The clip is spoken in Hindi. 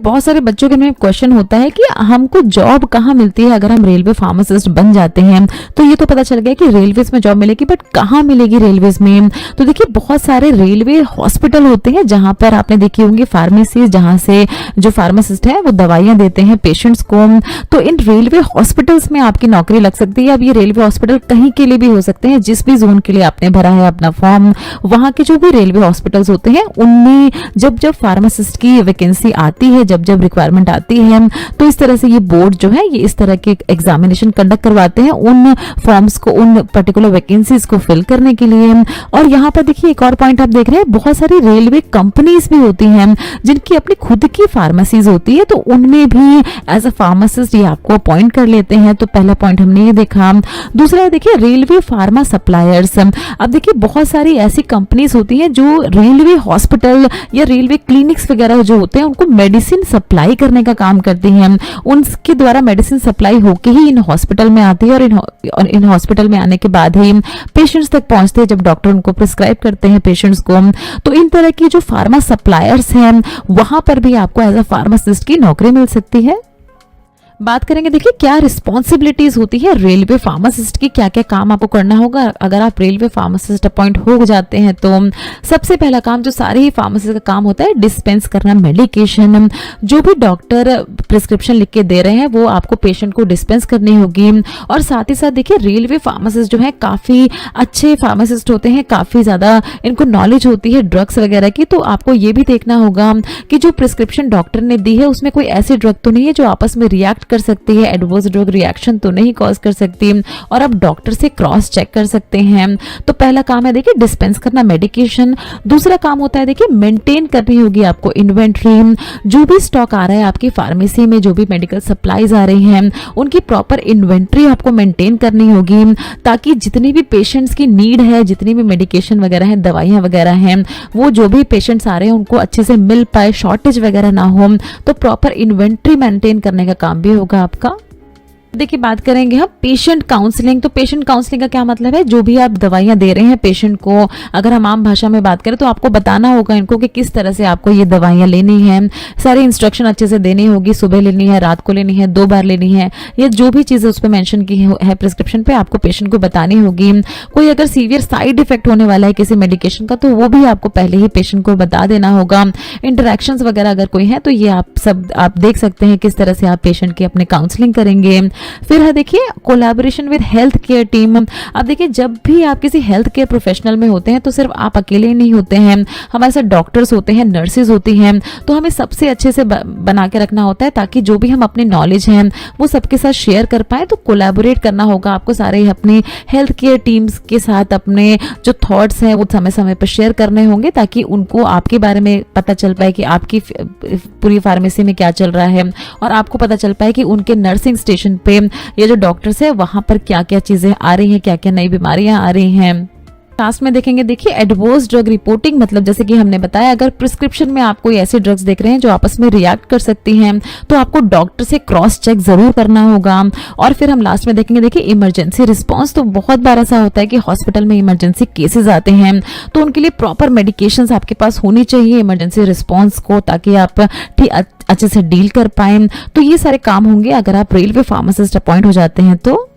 बहुत सारे बच्चों के में क्वेश्चन होता है कि हमको जॉब कहाँ मिलती है अगर हम रेलवे फार्मासिस्ट बन जाते हैं। तो ये तो पता चल गया कि रेलवेज में जॉब मिलेगी, बट कहाँ मिलेगी रेलवेज में? तो देखिए बहुत सारे रेलवे हॉस्पिटल होते हैं जहां पर आपने देखी होंगी फार्मेसी, जहां से जो फार्मासिस्ट है वो दवाइयां देते हैं पेशेंट्स को। तो इन रेलवे हॉस्पिटल्स में आपकी नौकरी लग सकती है। अब ये रेलवे हॉस्पिटल कहीं के लिए भी हो सकते हैं, जिस भी जोन के लिए आपने भरा है अपना फॉर्म, वहां के जो भी रेलवे हॉस्पिटल्स होते हैं उनमें जब जब फार्मासिस्ट की वैकेंसी आती है, जब जब रिक्वायरमेंट आती है, तो इस तरह से ये बोर्ड जो है ये इस तरह के एग्जामिनेशन कंडक्ट करवाते हैं उन फॉर्म्स को, उन पर्टिकुलर वैकेंसीज को फिल करने के लिए। और यहाँ पर देखिए एक और पॉइंट आप देख रहे हैं, बहुत सारी रेलवे कंपनीज भी होती हैं जिनकी अपनी खुद की फार्मेसीज होती है, तो उनमें भी एज अ फार्मासिस्ट ये आपको अपॉइंट कर लेते हैं। तो पहला पॉइंट हमने ये देखा। दूसरा देखिए रेलवे फार्मा सप्लायर्स। अब देखिए बहुत सारी ऐसी कंपनीज होती हैं जो रेलवे हॉस्पिटल या रेलवे क्लिनिक्स वगैरह जो होते हैं उनको मेडिसिन सप्लाई करने का काम करती हैं। उनके द्वारा मेडिसिन सप्लाई होके ही इन हॉस्पिटल में आती है, और इन हॉस्पिटल में आने के बाद ही पेशेंट्स तक पहुंचते हैं जब डॉक्टर उनको प्रिस्क्राइब करते हैं पेशेंट्स को। तो इन तरह की जो फार्मा सप्लायर्स हैं वहां पर भी आपको एज अ फार्मासिस्ट की नौकरी मिल सकती है। बात करेंगे देखिए क्या रिस्पॉन्सिबिलिटीज होती है रेलवे फार्मासिस्ट की, क्या क्या काम आपको करना होगा अगर आप रेलवे फार्मासिस्ट अपॉइंट हो जाते हैं। तो सबसे पहला काम जो सारे ही फार्मासिस्ट का काम होता है, डिस्पेंस करना मेडिकेशन। जो भी डॉक्टर प्रिस्क्रिप्शन लिख के दे रहे हैं वो आपको पेशेंट को डिस्पेंस करनी होगी। और साथ ही साथ देखिए रेलवे फार्मासिस्ट जो है काफी अच्छे फार्मासिस्ट होते हैं, काफी ज्यादा इनको नॉलेज होती है ड्रग्स वगैरह की। तो आपको ये भी देखना होगा कि जो प्रिस्क्रिप्शन डॉक्टर ने दी है उसमें कोई ऐसी ड्रग तो नहीं है जो आपस में रिएक्ट कर सकती है, एडवर्स ड्रग रिएक्शन तो नहीं कॉज कर सकती, और आप डॉक्टर से क्रॉस चेक कर सकते हैं। तो पहला काम है देखिए डिस्पेंस करना मेडिकेशन। दूसरा काम होता है देखिए मेंटेन करनी होगी आपको इन्वेंट्री। जो भी स्टॉक आ रहा है आपकी फार्मेसी में, जो भी मेडिकल सप्लाईज आ रही हैं उनकी प्रॉपर इन्वेंट्री आपको मेंटेन करनी होगी, ताकि जितनी भी पेशेंट्स की नीड है, जितनी भी मेडिकेशन वगैरह है, दवाइयां वगैरह हैं, वो जो भी पेशेंट्स आ रहे हैं उनको अच्छे से मिल पाए, शॉर्टेज वगैरह ना हो। तो प्रॉपर इन्वेंट्री मेंटेन करने का काम भी होगा आपका। देखिए बात करेंगे हम पेशेंट काउंसलिंग। तो पेशेंट काउंसलिंग का क्या मतलब है, जो भी आप दवाइयां दे रहे हैं पेशेंट को, अगर हम आम भाषा में बात करें तो आपको बताना होगा इनको कि किस तरह से आपको ये दवाइयां लेनी है। सारी इंस्ट्रक्शन अच्छे से देनी होगी, सुबह लेनी है, रात को लेनी है, 2 बार लेनी है, या जो भी चीजें उस पर मेंशन की है प्रिस्क्रिप्शन पे आपको पेशेंट को बतानी होगी। कोई अगर सीवियर साइड इफेक्ट होने वाला है किसी मेडिकेशन का तो वो भी आपको पहले ही पेशेंट को बता देना होगा। इंटरेक्शन वगैरह अगर कोई है तो ये आप देख सकते हैं किस तरह से आप पेशेंट की अपने काउंसलिंग करेंगे। फिर है देखिए collaboration with health care team. अब देखिए जब भी आप किसी हेल्थ केयर प्रोफेशनल में होते हैं तो सिर्फ आप अकेले ही नहीं होते हैं, हमारे साथ डॉक्टर्स होते हैं, नर्सेज होती हैं। तो हमें सबसे अच्छे से बना के रखना होता है ताकि जो भी हम अपने नॉलेज हैं वो सबके साथ शेयर कर पाए। तो कोलैबोरेट करना होगा आपको सारे अपनी हेल्थ केयर टीम्स के साथ, अपने जो थॉट्स हैं वो समय समय पर शेयर करने होंगे ताकि उनको आपके बारे में पता चल पाए कि आपकी पूरी फार्मेसी में क्या चल रहा है, और आपको पता चल पाए कि उनके नर्सिंग स्टेशन पे ये जो डॉक्टर्स है वहां पर क्या क्या चीजें आ रही हैं, क्या क्या नई बीमारियां आ रही हैं। लास्ट में देखेंगे देखिए एडवर्स ड्रग रिपोर्टिंग। मतलब जैसे कि हमने बताया अगर प्रिस्क्रिप्शन में आप कोई ऐसे ड्रग्स देख रहे हैं जो आपस में रिएक्ट कर सकती हैं तो आपको डॉक्टर से क्रॉस चेक जरूर करना होगा। और फिर हम लास्ट में देखेंगे देखिए इमरजेंसी रिस्पांस। तो बहुत बार ऐसा होता है कि हॉस्पिटल में इमरजेंसी केसेस आते हैं तो उनके लिए प्रॉपर मेडिकेशंस आपके पास होनी चाहिए इमरजेंसी रिस्पांस को, ताकि आप ठीक अच्छे से डील कर पाए। तो ये सारे काम होंगे अगर आप रेलवे फार्मासिस्ट अपॉइंट हो जाते हैं तो।